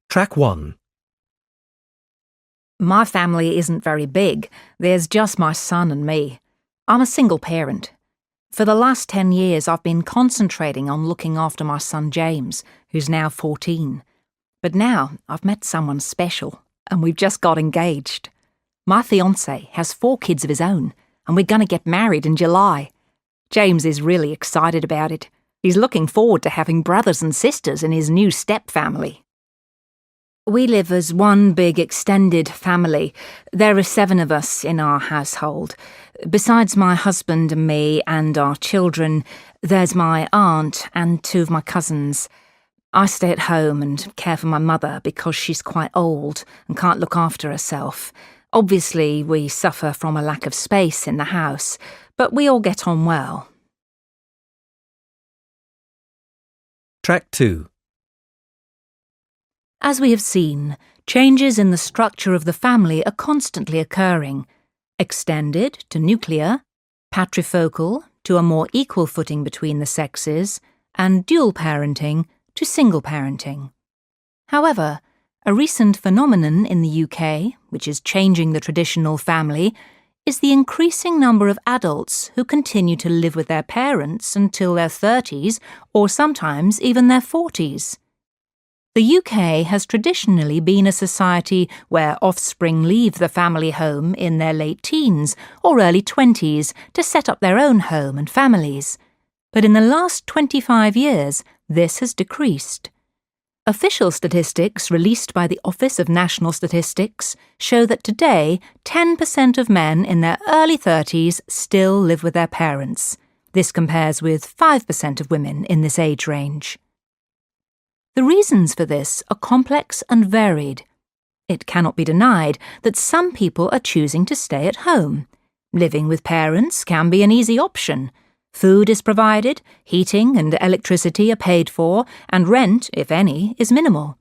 Track 1. My family isn't very big. There's just my son and me. I'm a single parent. For the last 10 years, I've been concentrating on looking after my son James, who's now 14. But now I've met someone special, and we've just got engaged. My fiancé has 4 kids of his own, and we're going to get married in July. James is really excited about it. He's looking forward to having brothers and sisters in his new step family. We live as one big extended family. There are 7 of us in our household. Besides my husband and me and our children, there's my aunt and 2 of my cousins. I stay at home and care for my mother because she's quite old and can't look after herself. Obviously, we suffer from a lack of space in the house, but we all get on well. Track 2. As we have seen, changes in the structure of the family are constantly occurring. Extended to nuclear, patrifocal to a more equal footing between the sexes, and dual parenting to single parenting. However, a recent phenomenon in the UK, which is changing the traditional family, is the increasing number of adults who continue to live with their parents until their 30s or sometimes even their 40s. The UK has traditionally been a society where offspring leave the family home in their late teens or early 20s to set up their own home and families. But in the last 25 years, this has decreased. Official statistics released by the Office of National Statistics show that today 10% of men in their early 30s still live with their parents. This compares with 5% of women in this age range. The reasons for this are complex and varied. It cannot be denied that some people are choosing to stay at home. Living with parents can be an easy option. Food is provided, heating and electricity are paid for, and rent, if any, is minimal.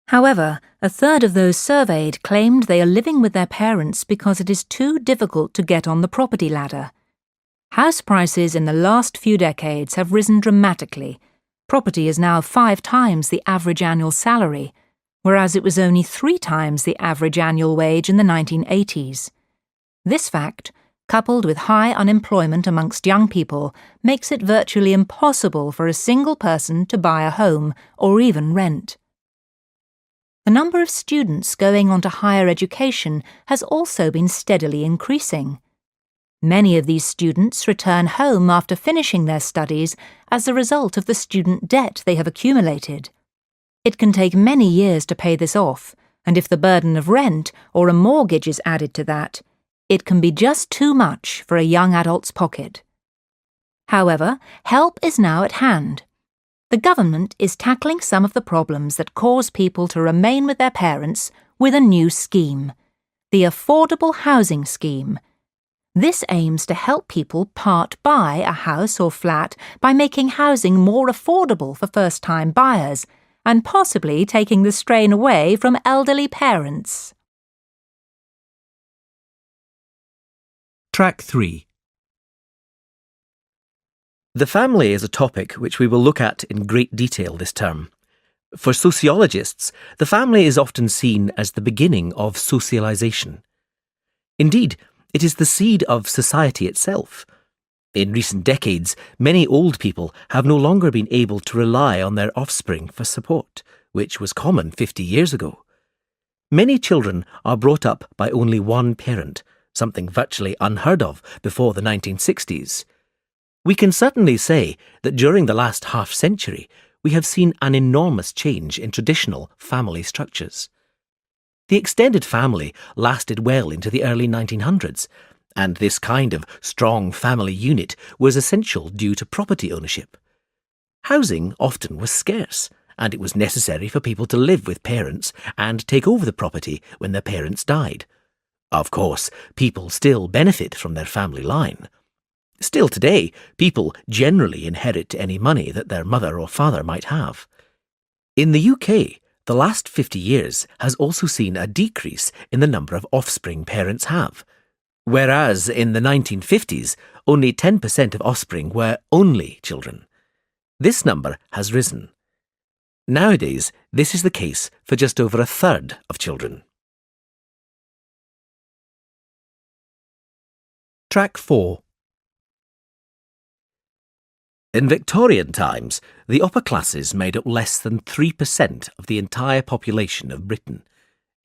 However, a third of those surveyed claimed they are living with their parents because it is too difficult to get on the property ladder. House prices in the last few decades have risen dramatically. Property is now 5 times the average annual salary, whereas it was only 3 times the average annual wage in the 1980s. This fact, coupled with high unemployment amongst young people, makes it virtually impossible for a single person to buy a home or even rent. The number of students going on to higher education has also been steadily increasing. Many of these students return home after finishing their studies as a result of the student debt they have accumulated. It can take many years to pay this off, and if the burden of rent or a mortgage is added to that, it can be just too much for a young adult's pocket. However, help is now at hand. The government is tackling some of the problems that cause people to remain with their parents with a new scheme, the Affordable Housing Scheme. This aims to help people part buy a house or flat by making housing more affordable for first-time buyers and possibly taking the strain away from elderly parents. Track 3. The family is a topic which we will look at in great detail this term. For sociologists, the family is often seen as the beginning of socialisation. Indeed, it is the seed of society itself. In recent decades, many old people have no longer been able to rely on their offspring for support, which was common 50 years ago. Many children are brought up by only one parent, something virtually unheard of before the 1960s. We can certainly say that during the last half-century, we have seen an enormous change in traditional family structures. The extended family lasted well into the early 1900s, and this kind of strong family unit was essential due to property ownership. Housing often was scarce, and it was necessary for people to live with parents and take over the property when their parents died. Of course, people still benefit from their family line. Still today, people generally inherit any money that their mother or father might have. In the UK, the last 50 years has also seen a decrease in the number of offspring parents have, whereas in the 1950s, only 10% of offspring were only children. This number has risen. Nowadays, this is the case for just over a third of children. Track 4. In Victorian times, the upper classes made up less than 3% of the entire population of Britain,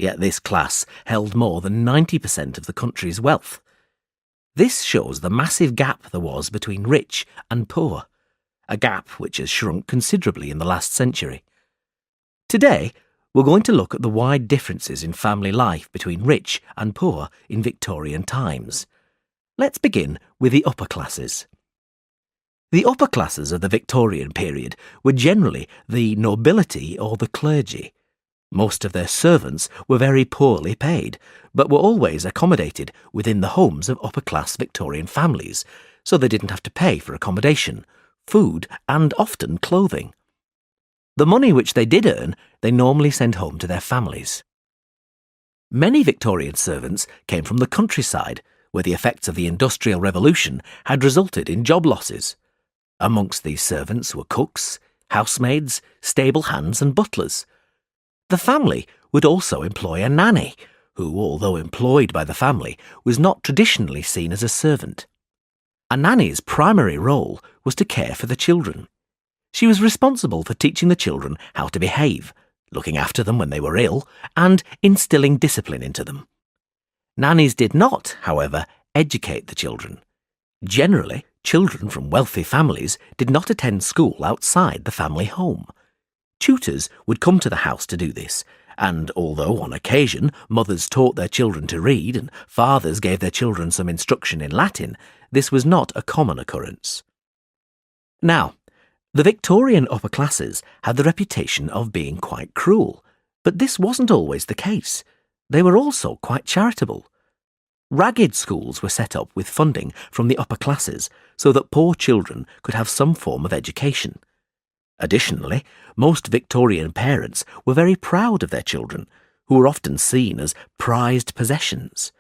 yet this class held more than 90% of the country's wealth. This shows the massive gap there was between rich and poor, a gap which has shrunk considerably in the last century. Today, we're going to look at the wide differences in family life between rich and poor in Victorian times. Let's begin with the upper classes. The upper classes of the Victorian period were generally the nobility or the clergy. Most of their servants were very poorly paid, but were always accommodated within the homes of upper-class Victorian families, so they didn't have to pay for accommodation, food, and often clothing. The money which they did earn, they normally sent home to their families. Many Victorian servants came from the countryside, where the effects of the Industrial Revolution had resulted in job losses. Amongst these servants were cooks, housemaids, stable hands and butlers. The family would also employ a nanny, who, although employed by the family, was not traditionally seen as a servant. A nanny's primary role was to care for the children. She was responsible for teaching the children how to behave, looking after them when they were ill, and instilling discipline into them. Nannies did not, however, educate the children. Generally, children from wealthy families did not attend school outside the family home. Tutors would come to the house to do this, and although on occasion mothers taught their children to read and fathers gave their children some instruction in Latin, this was not a common occurrence. Now, the Victorian upper classes had the reputation of being quite cruel, but this wasn't always the case. They were also quite charitable. Ragged schools were set up with funding from the upper classes so that poor children could have some form of education. Additionally, most Victorian parents were very proud of their children, who were often seen as prized possessions.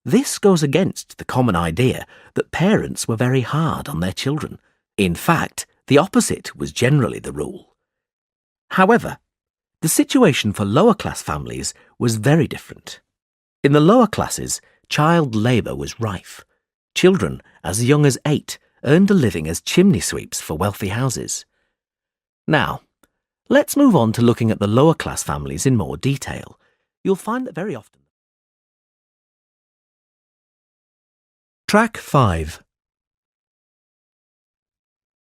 This goes against the common idea that parents were very hard on their children. In fact, the opposite was generally the rule. However, the situation for lower-class families was very different. In the lower classes, child labour was rife. Children, as young as 8, earned a living as chimney sweeps for wealthy houses. Now, let's move on to looking at the lower-class families in more detail. You'll find that very often... Track 5.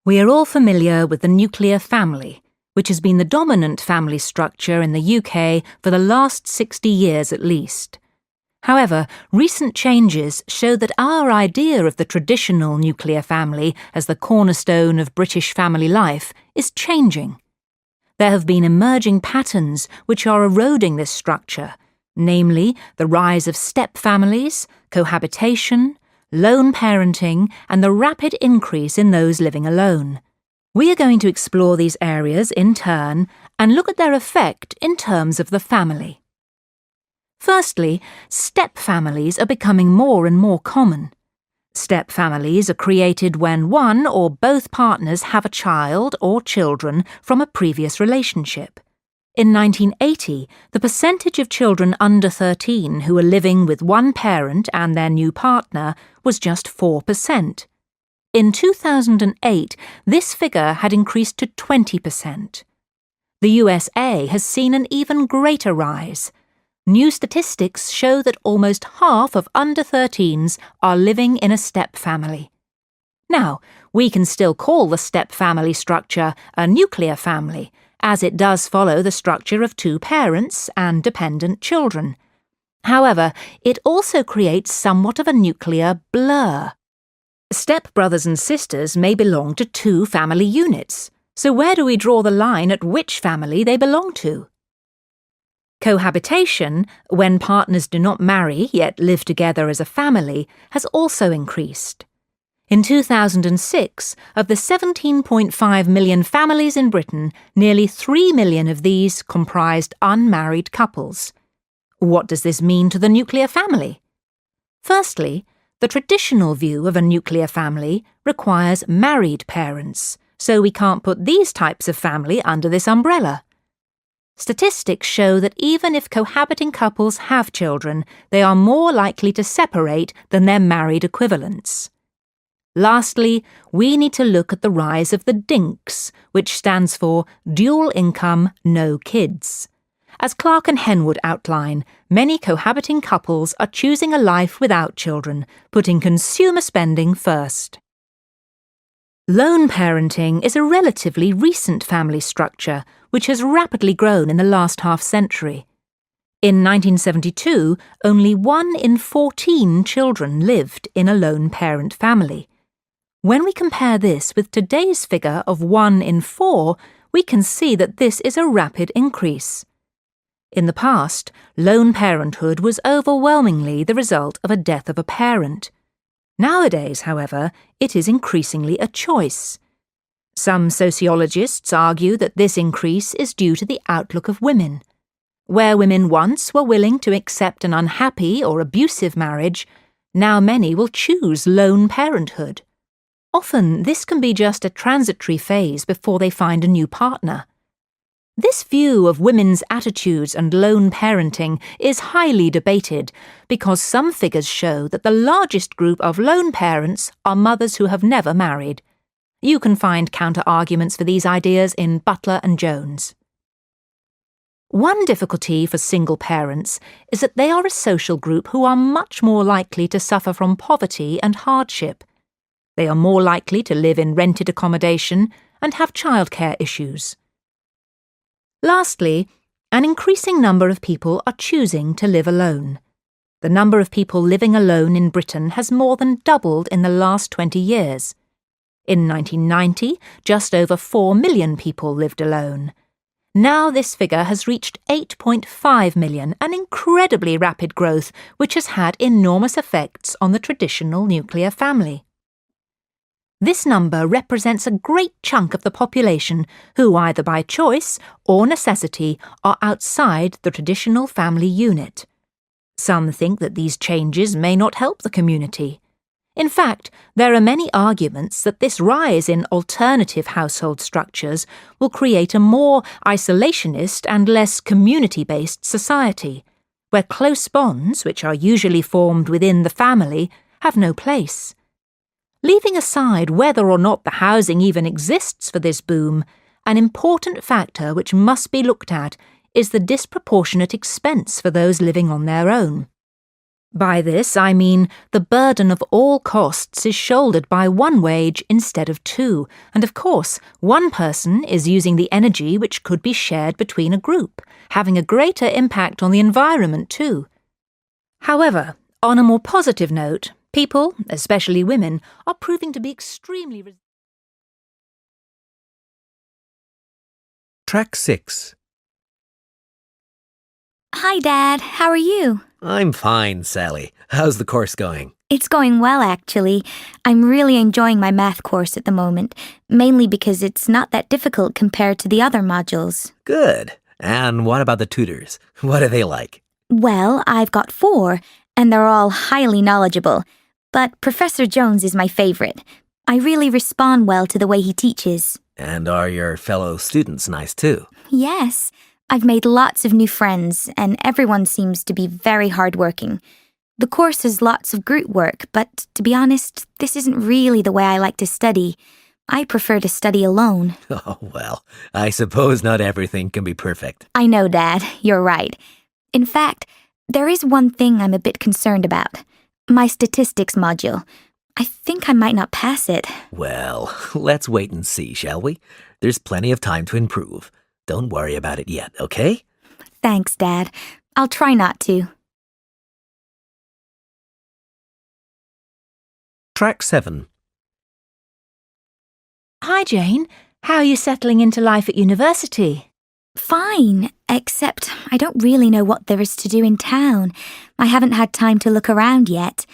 We are all familiar with the nuclear family, which has been the dominant family structure in the UK for the last 60 years at least. However, recent changes show that our idea of the traditional nuclear family as the cornerstone of British family life is changing. There have been emerging patterns which are eroding this structure, namely the rise of step families, cohabitation, lone parenting, and the rapid increase in those living alone. We are going to explore these areas in turn and look at their effect in terms of the family. Firstly, step families are becoming more and more common. Step families are created when one or both partners have a child or children from a previous relationship. In 1980, the percentage of children under 13 who were living with one parent and their new partner was just 4%. In 2008, this figure had increased to 20%. The USA has seen an even greater rise. New statistics show that almost half of under 13s are living in a step family. Now, we can still call the step family structure a nuclear family, as it does follow the structure of two parents and dependent children. However, it also creates somewhat of a nuclear blur. Step-brothers and sisters may belong to two family units, so where do we draw the line at which family they belong to? Cohabitation, when partners do not marry yet live together as a family, has also increased. In 2006, of the 17.5 million families in Britain, nearly 3 million of these comprised unmarried couples. What does this mean to the nuclear family? Firstly, the traditional view of a nuclear family requires married parents, so we can't put these types of family under this umbrella. Statistics show that even if cohabiting couples have children, they are more likely to separate than their married equivalents. Lastly, we need to look at the rise of the DINKs, which stands for Dual Income, No Kids. As Clark and Henwood outline, many cohabiting couples are choosing a life without children, putting consumer spending first. Lone parenting is a relatively recent family structure, which has rapidly grown in the last half-century. In 1972, only 1 in 14 children lived in a lone parent family. When we compare this with today's figure of 1 in 4, we can see that this is a rapid increase. In the past, lone parenthood was overwhelmingly the result of a death of a parent. Nowadays, however, it is increasingly a choice. Some sociologists argue that this increase is due to the outlook of women. Where women once were willing to accept an unhappy or abusive marriage, now many will choose lone parenthood. Often, this can be just a transitory phase before they find a new partner. This view of women's attitudes and lone parenting is highly debated because some figures show that the largest group of lone parents are mothers who have never married. You can find counter-arguments for these ideas in Butler and Jones. One difficulty for single parents is that they are a social group who are much more likely to suffer from poverty and hardship. They are more likely to live in rented accommodation and have childcare issues. Lastly, an increasing number of people are choosing to live alone. The number of people living alone in Britain has more than doubled in the last 20 years. In 1990, just over 4 million people lived alone. Now this figure has reached 8.5 million, an incredibly rapid growth which has had enormous effects on the traditional nuclear family. This number represents a great chunk of the population who, either by choice or necessity, are outside the traditional family unit. Some think that these changes may not help the community. In fact, there are many arguments that this rise in alternative household structures will create a more isolationist and less community-based society, where close bonds, which are usually formed within the family, have no place. Leaving aside whether or not the housing even exists for this boom, an important factor which must be looked at is the disproportionate expense for those living on their own. By this, I mean the burden of all costs is shouldered by one wage instead of two, and of course, one person is using the energy which could be shared between a group, having a greater impact on the environment too. However, on a more positive note, people, especially women, are proving to be extremely Track 6. Hi, Dad. How are you? I'm fine, Sally. How's the course going? It's going well, actually. I'm really enjoying my math course at the moment, mainly because it's not that difficult compared to the other modules. Good. And what about the tutors? What are they like? Well, I've got 4, and they're all highly knowledgeable. But Professor Jones is my favorite. I really respond well to the way he teaches. And are your fellow students nice too? Yes. I've made lots of new friends, and everyone seems to be very hardworking. The course has lots of group work, but to be honest, this isn't really the way I like to study. I prefer to study alone. Oh, well, I suppose not everything can be perfect. I know, Dad. You're right. In fact, there is one thing I'm a bit concerned about. My statistics module. I think I might not pass it. Well, let's wait and see, shall we? There's plenty of time to improve. Don't worry about it yet, okay? Thanks, Dad. I'll try not to. Track 7. Hi, Jane. How are you settling into life at university? Fine, except I don't really know what there is to do in town. I haven't had time to look around yet.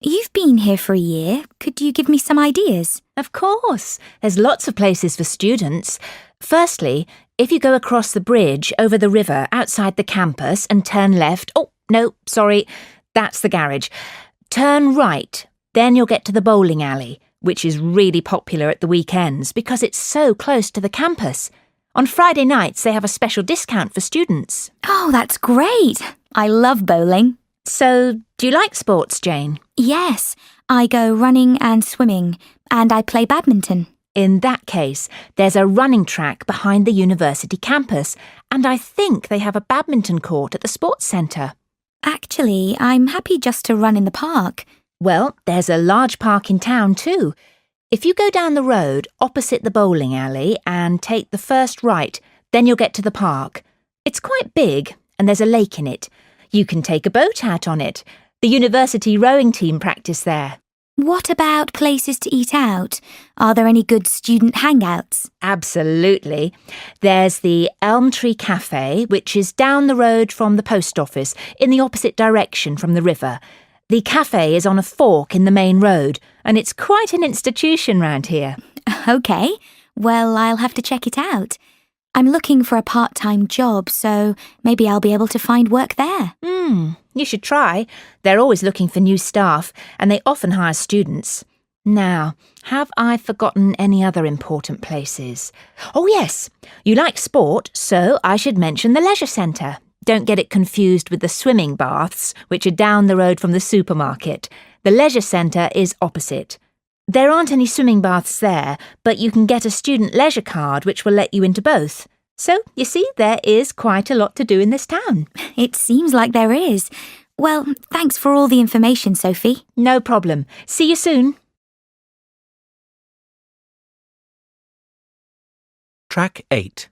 You've been here for a year. Could you give me some ideas? Of course. There's lots of places for students. Firstly, if you go across the bridge over the river outside the campus and turn left... Oh, no, sorry. That's the garage. Turn right. Then you'll get to the bowling alley, which is really popular at the weekends because it's so close to the campus. On Friday nights, they have a special discount for students. Oh, that's great. I love bowling. So, do you like sports, Jane? Yes, I go running and swimming, and I play badminton. In that case, there's a running track behind the university campus, and I think they have a badminton court at the sports centre. Actually, I'm happy just to run in the park. Well, there's a large park in town too. If you go down the road opposite the bowling alley and take the first right, then you'll get to the park. It's quite big, and there's a lake in it. You can take a boat out on it. The university rowing team practice there. What about places to eat out? Are there any good student hangouts? Absolutely. There's the Elm Tree Cafe, which is down the road from the post office, in the opposite direction from the river. The cafe is on a fork in the main road, and it's quite an institution round here. OK, well, I'll have to check it out. I'm looking for a part-time job, so maybe I'll be able to find work there. You should try. They're always looking for new staff, and they often hire students. Now, have I forgotten any other important places? Oh, yes. You like sport, so I should mention the leisure centre. Don't get it confused with the swimming baths, which are down the road from the supermarket. The leisure centre is opposite. There aren't any swimming baths there, but you can get a student leisure card which will let you into both. So, you see, there is quite a lot to do in this town. It seems like there is. Well, thanks for all the information, Sophie. No problem. See you soon. Track 8.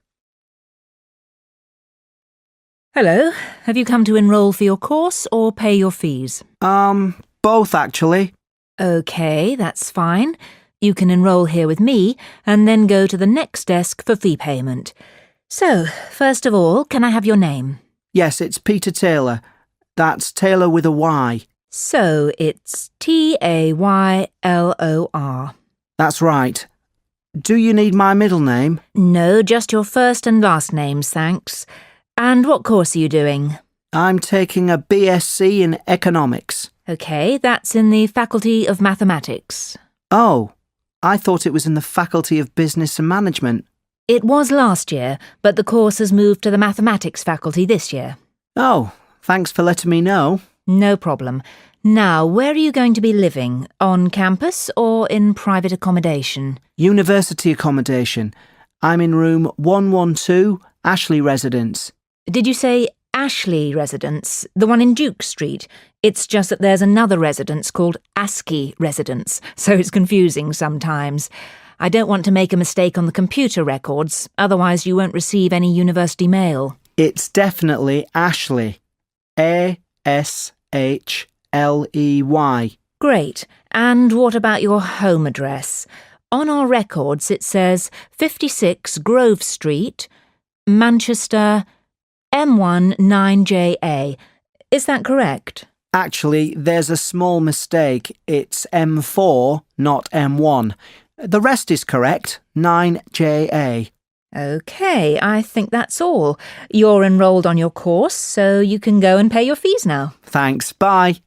Hello. Have you come to enrol for your course or pay your fees? Both actually. OK, that's fine. You can enrol here with me and then go to the next desk for fee payment. So, first of all, can I have your name? Yes, it's Peter Taylor. That's Taylor with a Y. So, it's Taylor. That's right. Do you need my middle name? No, just your first and last names, thanks. And what course are you doing? I'm taking a BSc in economics. OK, that's in the Faculty of Mathematics. Oh, I thought it was in the Faculty of Business and Management. It was last year, but the course has moved to the Mathematics faculty this year. Oh, thanks for letting me know. No problem. Now, where are you going to be living? On campus or in private accommodation? University accommodation. I'm in room 112, Ashley Residence. Did you say Ashley Residence, the one in Duke Street? It's just that there's another residence called ASCII Residence, so it's confusing sometimes. I don't want to make a mistake on the computer records, otherwise you won't receive any university mail. It's definitely Ashley. ASHLEY. Great. And what about your home address? On our records it says 56 Grove Street, Manchester, M1 9JA. Is that correct? Actually, there's a small mistake. It's M4, not M1. The rest is correct, 9JA. OK, I think that's all. You're enrolled on your course, so you can go and pay your fees now. Thanks, bye.